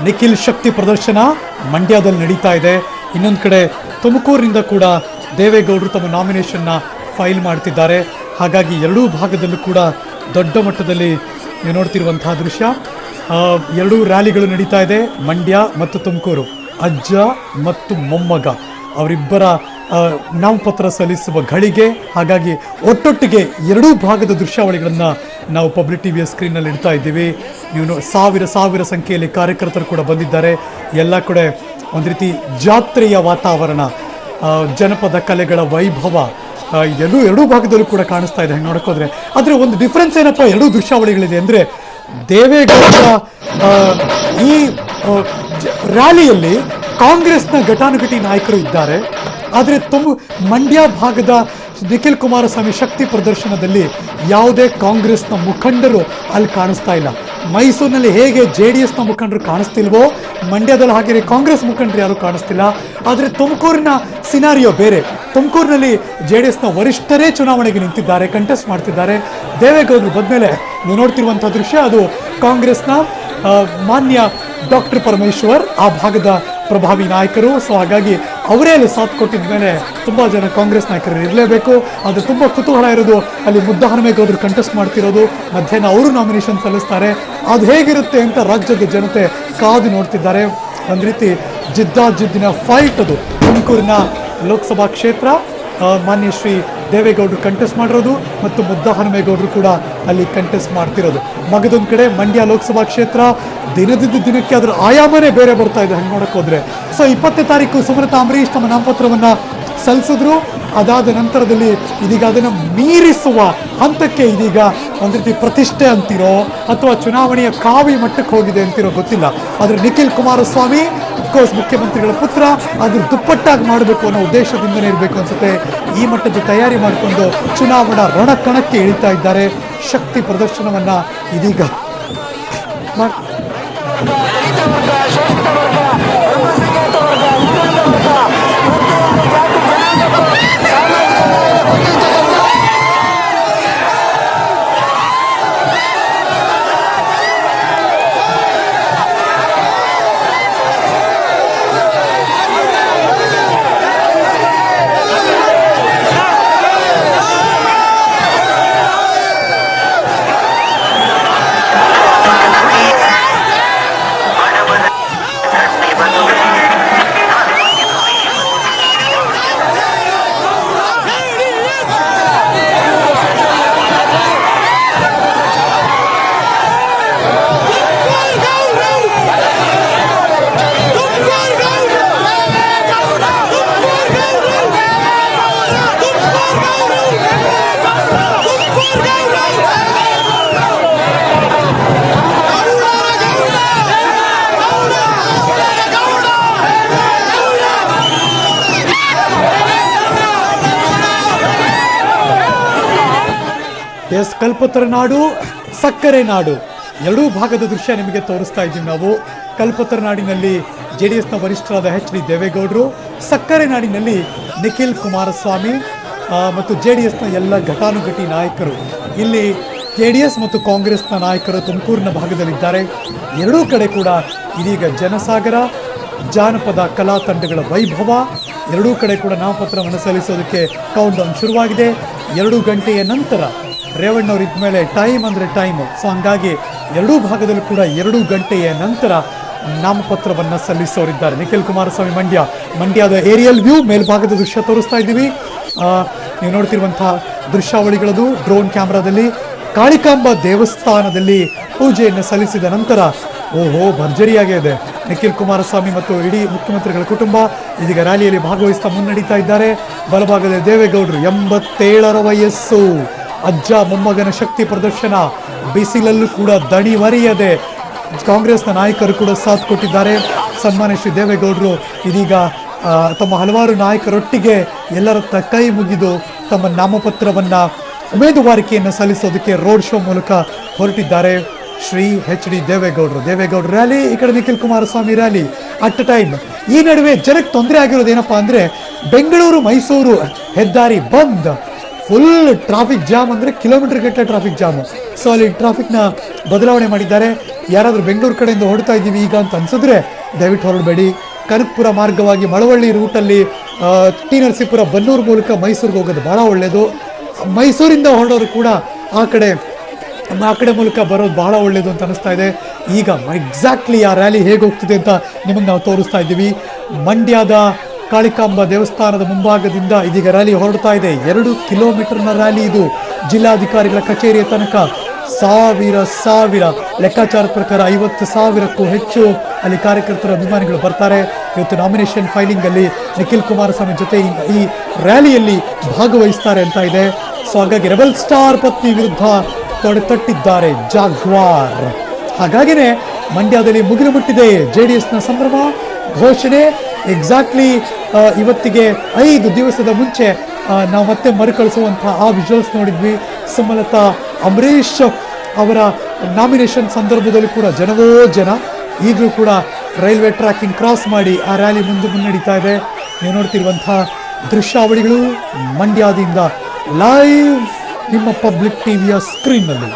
ನಿಖಿಲ್ ಶಕ್ತಿ ಪ್ರದರ್ಶನ ಮಂಡ್ಯದಲ್ಲಿ ನಡೀತಾ ಇದೆ. ಇನ್ನೊಂದು ಕಡೆ ತುಮಕೂರಿನಿಂದ ಕೂಡ ದೇವೇಗೌಡರು ತಮ್ಮ ನಾಮಿನೇಷನ್ನ ಫೈಲ್ ಮಾಡ್ತಿದ್ದಾರೆ. ಹಾಗಾಗಿ ಎರಡೂ ಭಾಗದಲ್ಲೂ ಕೂಡ ದೊಡ್ಡ ಮಟ್ಟದಲ್ಲಿ ನೀವು ನೋಡ್ತಿರುವಂತಹ ದೃಶ್ಯ. ಎರಡೂ ರ್ಯಾಲಿಗಳು ನಡೀತಾ ಇದೆ, ಮಂಡ್ಯ ಮತ್ತು ತುಮಕೂರು. ಅಜ್ಜ ಮತ್ತು ಮೊಮ್ಮಗ ಅವರಿಬ್ಬರ ನಾಮಪತ್ರ ಸಲ್ಲಿಸುವ ಘಳಿಗೆ. ಹಾಗಾಗಿ ಒಟ್ಟೊಟ್ಟಿಗೆ ಎರಡೂ ಭಾಗದ ದೃಶ್ಯಾವಳಿಗಳನ್ನು ನಾವು ಪಬ್ಲಿಕ್ ಟಿವಿಯ ಸ್ಕ್ರೀನ್ನಲ್ಲಿ ಇಡ್ತಾ ಇದ್ದೀವಿ. ನೀವು ಸಾವಿರ ಸಂಖ್ಯೆಯಲ್ಲಿ ಕಾರ್ಯಕರ್ತರು ಕೂಡ ಬಂದಿದ್ದಾರೆ. ಎಲ್ಲ ಕಡೆ ಒಂದು ರೀತಿ ಜಾತ್ರೆಯ ವಾತಾವರಣ, ಜನಪದ ಕಲೆಗಳ ವೈಭವ ಎರಡೂ ಭಾಗದಲ್ಲೂ ಕೂಡ ಕಾಣಿಸ್ತಾ ಇದೆ. ಹಂಗೆ ನೋಡೋಕ್ಕೋದ್ರೆ ಆದರೆ ಒಂದು ಡಿಫ್ರೆನ್ಸ್ ಏನಪ್ಪ ಎರಡೂ ದೃಶ್ಯಾವಳಿಗಳಿದೆ ಅಂದರೆ, ದೇವೇಗೌಡರ ಈ ರ್ಯಾಲಿಯಲ್ಲಿ ಕಾಂಗ್ರೆಸ್ನ ಘಟಾನುಘಟಿ ನಾಯಕರು ಇದ್ದಾರೆ. ಆದರೆ ಮಂಡ್ಯ ಭಾಗದ ನಿಖಿಲ್ ಕುಮಾರಸ್ವಾಮಿ ಶಕ್ತಿ ಪ್ರದರ್ಶನದಲ್ಲಿ ಯಾವುದೇ ಕಾಂಗ್ರೆಸ್ನ ಮುಖಂಡರು ಅಲ್ಲಿ ಕಾಣಿಸ್ತಾ ಇಲ್ಲ. ಮೈಸೂರಿನಲ್ಲಿ ಹೇಗೆ JDSನ ಮುಖಂಡರು ಕಾಣಿಸ್ತಿಲ್ವೋ, ಮಂಡ್ಯದಲ್ಲಿ ಹಾಗೆ ಕಾಂಗ್ರೆಸ್ ಮುಖಂಡರು ಯಾರು ಕಾಣಿಸ್ತಿಲ್ಲ. ಆದರೆ ತುಮಕೂರಿನ ಸಿನಾರಿಯೋ ಬೇರೆ. ತುಮಕೂರಿನಲ್ಲಿ JDSನ ವರಿಷ್ಠರೇ ಚುನಾವಣೆಗೆ ನಿಂತಿದ್ದಾರೆ, ಕಂಟೆಸ್ಟ್ ಮಾಡ್ತಿದ್ದಾರೆ. ದೇವೇಗೌಡರು ಬಂದಮೇಲೆ ನೀವು ನೋಡ್ತಿರುವಂಥ ದೃಶ್ಯ ಅದು ಕಾಂಗ್ರೆಸ್ನ ಮಾನ್ಯ ಡಾಕ್ಟರ್ ಪರಮೇಶ್ವರ್, ಆ ಭಾಗದ ಪ್ರಭಾವಿ ನಾಯಕರು. ಸೊ ಹಾಗಾಗಿ ಅವರೇ ಅಲ್ಲಿ ಸಾಥ್ ಕೊಟ್ಟಿದ ಮೇಲೆ ತುಂಬ ಜನ ಕಾಂಗ್ರೆಸ್ ನಾಯಕರು ಇರಲೇಬೇಕು. ಅದು ತುಂಬ ಕುತೂಹಲ ಇರೋದು ಅಲ್ಲಿ ಮುದ್ದಹನುಮೇಗೌಡರು ಕಂಟೆಸ್ಟ್ ಮಾಡ್ತಿರೋದು. ಮಧ್ಯಾಹ್ನ ಅವರು ನಾಮಿನೇಷನ್ ಸಲ್ಲಿಸ್ತಾರೆ. ಅದು ಹೇಗಿರುತ್ತೆ ಅಂತ ರಾಜ್ಯದ ಜನತೆ ಕಾದು ನೋಡ್ತಿದ್ದಾರೆ. ಒಂದು ರೀತಿ ಜಿದ್ದಿನ ಫೈಟ್ ಅದು. ತುಮಕೂರಿನ ಲೋಕಸಭಾ ಕ್ಷೇತ್ರ ಮಾನ್ಯ ಶ್ರೀ ದೇವೇಗೌಡರು ಕಂಟೆಸ್ಟ್ ಮಾಡಿರೋದು ಮತ್ತು ಮುದ್ದಹನುಮೇಗೌಡರು ಕೂಡ ಅಲ್ಲಿ ಕಂಟೆಸ್ಟ್ ಮಾಡ್ತಿರೋದು. ಮಗದೊಂದು ಕಡೆ ಮಂಡ್ಯ ಲೋಕಸಭಾ ಕ್ಷೇತ್ರ ದಿನದಿಂದ ದಿನಕ್ಕೆ ಅದರ ಆಯಾಮನೇ ಬೇರೆ ಬರ್ತಾ ಇದೆ. ಹಂಗೆ ನೋಡಕ್ಕೆ ಹೋದ್ರೆ ಸೊ 20ನೇ ತಾರೀಕು ಸುಮಲತಾ ಅಂಬರೀಶ್ ತಮ್ಮ ನಾಮಪತ್ರವನ್ನು ಸಲ್ಲಿಸಿದ್ರು. ಅದಾದ ನಂತರದಲ್ಲಿ ಇದೀಗ ಅದನ್ನು ಮೀರಿಸುವ ಹಂತಕ್ಕೆ ಇದೀಗ ಒಂದು ರೀತಿ ಪ್ರತಿಷ್ಠೆ ಅಂತಿರೋ ಅಥವಾ ಚುನಾವಣೆಯ ಕಾವಿ ಮಟ್ಟಕ್ಕೆ ಹೋಗಿದೆ ಅಂತಿರೋ ಗೊತ್ತಿಲ್ಲ. ಆದರೆ ನಿಖಿಲ್ ಕುಮಾರಸ್ವಾಮಿ ಅಫ್ಕೋರ್ಸ್ ಮುಖ್ಯಮಂತ್ರಿಗಳ ಪುತ್ರ, ಅದ್ರ ದುಪ್ಪಟ್ಟಾಗಿ ಮಾಡಬೇಕು ಅನ್ನೋ ಉದ್ದೇಶದಿಂದನೇ ಇರಬೇಕು ಅನ್ಸುತ್ತೆ. ಈ ಮಟ್ಟದ ತಯಾರಿ ಮಾಡಿಕೊಂಡು ಚುನಾವಣಾ ರಣಕಣಕ್ಕೆ ಇಳಿತಾ ಇದ್ದಾರೆ. ಶಕ್ತಿ ಪ್ರದರ್ಶನವನ್ನ ಇದೀಗ ಕಲ್ಪತರ ನಾಡು, ಸಕ್ಕರೆ ನಾಡು, ಎರಡೂ ಭಾಗದ ದೃಶ್ಯ ನಿಮಗೆ ತೋರಿಸ್ತಾ ಇದ್ದೀವಿ ನಾವು. ಕಲ್ಪತರ ನಾಡಿನಲ್ಲಿ JDSನ ವರಿಷ್ಠರಾದ HD ದೇವೇಗೌಡರು, ಸಕ್ಕರೆ ನಾಡಿನಲ್ಲಿ ನಿಖಿಲ್ ಕುಮಾರಸ್ವಾಮಿ ಮತ್ತು JDSನ ಎಲ್ಲ ಘಟಾನುಘಟಿ ನಾಯಕರು. ಇಲ್ಲಿ JDS ಮತ್ತು ಕಾಂಗ್ರೆಸ್ನ ನಾಯಕರು ತುಮಕೂರಿನ ಭಾಗದಲ್ಲಿದ್ದಾರೆ. ಎರಡೂ ಕಡೆ ಕೂಡ ಇದೀಗ ಜನಸಾಗರ, ಜಾನಪದ ಕಲಾ ತಂಡಗಳ ವೈಭವ. ಎರಡೂ ಕಡೆ ಕೂಡ ನಾಮಪತ್ರವನ್ನು ಸಲ್ಲಿಸೋದಕ್ಕೆ ಕೌಂಟ್ ಡೌನ್ ಶುರುವಾಗಿದೆ. 2 ಗಂಟೆಯ ನಂತರ ರೇವಣ್ಣವ್ರು ಇದ್ದ ಮೇಲೆ ಟೈಮ್ ಅಂದರೆ ಟೈಮು. ಸೊ ಹಂಗಾಗಿ ಎರಡೂ ಭಾಗದಲ್ಲೂ ಕೂಡ 2 ಗಂಟೆಯ ನಂತರ ನಾಮಪತ್ರವನ್ನು ಸಲ್ಲಿಸೋರಿದ್ದಾರೆ. ನಿಖಿಲ್ ಕುಮಾರಸ್ವಾಮಿ ಮಂಡ್ಯದ ಏರಿಯಲ್ ವ್ಯೂ ಮೇಲ್ಭಾಗದ ದೃಶ್ಯ ತೋರಿಸ್ತಾ ಇದ್ದೀವಿ. ನೀವು ನೋಡ್ತಿರುವಂತಹ ದೃಶ್ಯಾವಳಿಗಳದು ಡ್ರೋನ್ ಕ್ಯಾಮ್ರಾದಲ್ಲಿ. ಕಾಳಿಕಾಂಬ ದೇವಸ್ಥಾನದಲ್ಲಿ ಪೂಜೆಯನ್ನು ಸಲ್ಲಿಸಿದ ನಂತರ ಭರ್ಜರಿಯಾಗೇ ಇದೆ. ನಿಖಿಲ್ ಕುಮಾರಸ್ವಾಮಿ ಮತ್ತು ಇಡೀ ಮುಖ್ಯಮಂತ್ರಿಗಳ ಕುಟುಂಬ ಇದೀಗ ರ್ಯಾಲಿಯಲ್ಲಿ ಭಾಗವಹಿಸ್ತಾ ಮುನ್ನಡೀತಾ ಇದ್ದಾರೆ. ಬಲಭಾಗದ ದೇವೇಗೌಡರು 87ರ ವಯಸ್ಸು, ಅಜ್ಜ ಮೊಮ್ಮಗನ ಶಕ್ತಿ ಪ್ರದರ್ಶನ. ಬಿಸಿಲಲ್ಲೂ ಕೂಡ ದಣಿವರಿಯದೆ ಕಾಂಗ್ರೆಸ್ನ ನಾಯಕರು ಕೂಡ ಸಾಥ್ ಕೊಟ್ಟಿದ್ದಾರೆ. ಸನ್ಮಾನ್ಯ ಶ್ರೀ ದೇವೇಗೌಡರು ಇದೀಗ ತಮ್ಮ ಹಲವಾರು ನಾಯಕರೊಟ್ಟಿಗೆ ಎಲ್ಲರ ಕೈ ಮುಗಿದು ತಮ್ಮ ನಾಮಪತ್ರವನ್ನು ಉಮೇದುವಾರಿಕೆಯನ್ನು ಸಲ್ಲಿಸೋದಕ್ಕೆ ರೋಡ್ ಶೋ ಮೂಲಕ ಹೊರಟಿದ್ದಾರೆ. ಶ್ರೀ HD ದೇವೇಗೌಡರು ರ್ಯಾಲಿ, ಈ ಕಡೆ Nikhil Kumaraswamy rally at a time. ಈ ನಡುವೆ ಜನಕ್ಕೆ ತೊಂದರೆ ಆಗಿರೋದು ಏನಪ್ಪಾ ಅಂದರೆ, ಬೆಂಗಳೂರು ಮೈಸೂರು ಹೆದ್ದಾರಿ ಬಂದ್, ಫುಲ್ ಟ್ರಾಫಿಕ್ ಜಾಮ್ ಅಂದರೆ ಕಿಲೋಮೀಟರ್ ಗಟ್ಟಲೆ ಟ್ರಾಫಿಕ್ ಜಾಮು. ಸೊ ಅಲ್ಲಿ ಟ್ರಾಫಿಕ್ನ ಬದಲಾವಣೆ ಮಾಡಿದ್ದಾರೆ. ಯಾರಾದರೂ ಬೆಂಗಳೂರು ಕಡೆಯಿಂದ ಹೊರಡ್ತಾ ಇದ್ದೀವಿ ಈಗ ಅಂತ ಅನ್ಸಿದ್ರೆ ದಯವಿಟ್ಟು ಹೊರಡಬೇಡಿ. ಕನಕಪುರ ಮಾರ್ಗವಾಗಿ ಮಳವಳ್ಳಿ ರೂಟಲ್ಲಿ ಟಿ ನರಸೀಪುರ ಬನ್ನೂರು ಮೂಲಕ ಮೈಸೂರಿಗೆ ಹೋಗೋದು ಭಾಳ ಒಳ್ಳೆಯದು. ಮೈಸೂರಿಂದ ಹೊರಡೋರು ಕೂಡ ಆ ಕಡೆ ಮೂಲಕ ಬರೋದು ಬಹಳ ಒಳ್ಳೆಯದು ಅಂತ ಅನಿಸ್ತಾ ಇದೆ. ಈಗ ಎಕ್ಸಾಕ್ಟ್ಲಿ ಆ ರ್ಯಾಲಿ ಹೇಗೆ ಹೋಗ್ತಿದೆ ಅಂತ ನಿಮಗೆ ನಾವು ತೋರಿಸ್ತಾ ಇದ್ದೀವಿ. ಮಂಡ್ಯದ ಕಾಳಿಕಾಂಬ ದೇವಸ್ಥಾನದ ಮುಂಭಾಗದಿಂದ ಇದೀಗ ರ್ಯಾಲಿ ಹೊರಡ್ತಾ ಇದೆ. 2 ಕಿಲೋಮೀಟರ್ನ ರ್ಯಾಲಿ ಇದು. ಜಿಲ್ಲಾಧಿಕಾರಿಗಳ ಕಚೇರಿಯ ತನಕ ಸಾವಿರ ಲೆಕ್ಕಾಚಾರದ ಪ್ರಕಾರ 50,000ಕ್ಕೂ ಹೆಚ್ಚು ಅಲ್ಲಿ ಕಾರ್ಯಕರ್ತರ ಅಭಿಮಾನಿಗಳು ಬರ್ತಾರೆ. ಇವತ್ತು ನಾಮಿನೇಷನ್ ಫೈಲಿಂಗ್ ಅಲ್ಲಿ ನಿಖಿಲ್ ಕುಮಾರಸ್ವಾಮಿ ಜೊತೆ ಈ ರ್ಯಾಲಿಯಲ್ಲಿ ಭಾಗವಹಿಸ್ತಾರೆ ಅಂತ ಇದೆ. ಸೊ ಹಾಗಾಗಿ ರೆಬಲ್ ಸ್ಟಾರ್ ಪತ್ನಿ ವಿರುದ್ಧ ತೊಟ್ಟಿದ್ದಾರೆ ಜಾಗ್ವಾರ್. ಹಾಗಾಗಿನೇ ಮಂಡ್ಯದಲ್ಲಿ ಮುಗಿಲು ಮುಟ್ಟಿದೆ JDSನ ಸಂಭ್ರಮ ಘೋಷಣೆ. ಎಕ್ಸಾಕ್ಟ್ಲಿ ಇವತ್ತಿಗೆ 5 ದಿವಸದ ಮುಂಚೆ ನಾವು ಮತ್ತೆ ಮರುಕಳಿಸುವಂಥ ಆ ವಿಜುವಲ್ಸ್ ನೋಡಿದ್ವಿ. ಸುಮಲತಾ ಅಂಬರೀಷ್ ಅವರ ನಾಮಿನೇಷನ್ ಸಂದರ್ಭದಲ್ಲಿ ಕೂಡ ಜನವೋ ಜನ. ಈಗಲೂ ಕೂಡ ರೈಲ್ವೆ ಟ್ರ್ಯಾಕಿಂಗ್ ಕ್ರಾಸ್ ಮಾಡಿ ಆ ರ್ಯಾಲಿ ಮುನ್ನಡೀತಾ ಇದೆ. ನೀವು ನೋಡ್ತಿರುವಂಥ ದೃಶ್ಯಾವಳಿಗಳು ಮಂಡ್ಯದಿಂದ ಲೈವ್ ನಿಮ್ಮ ಪಬ್ಲಿಕ್ ಟಿವಿಯ ಸ್ಕ್ರೀನ್ನಲ್ಲಿ.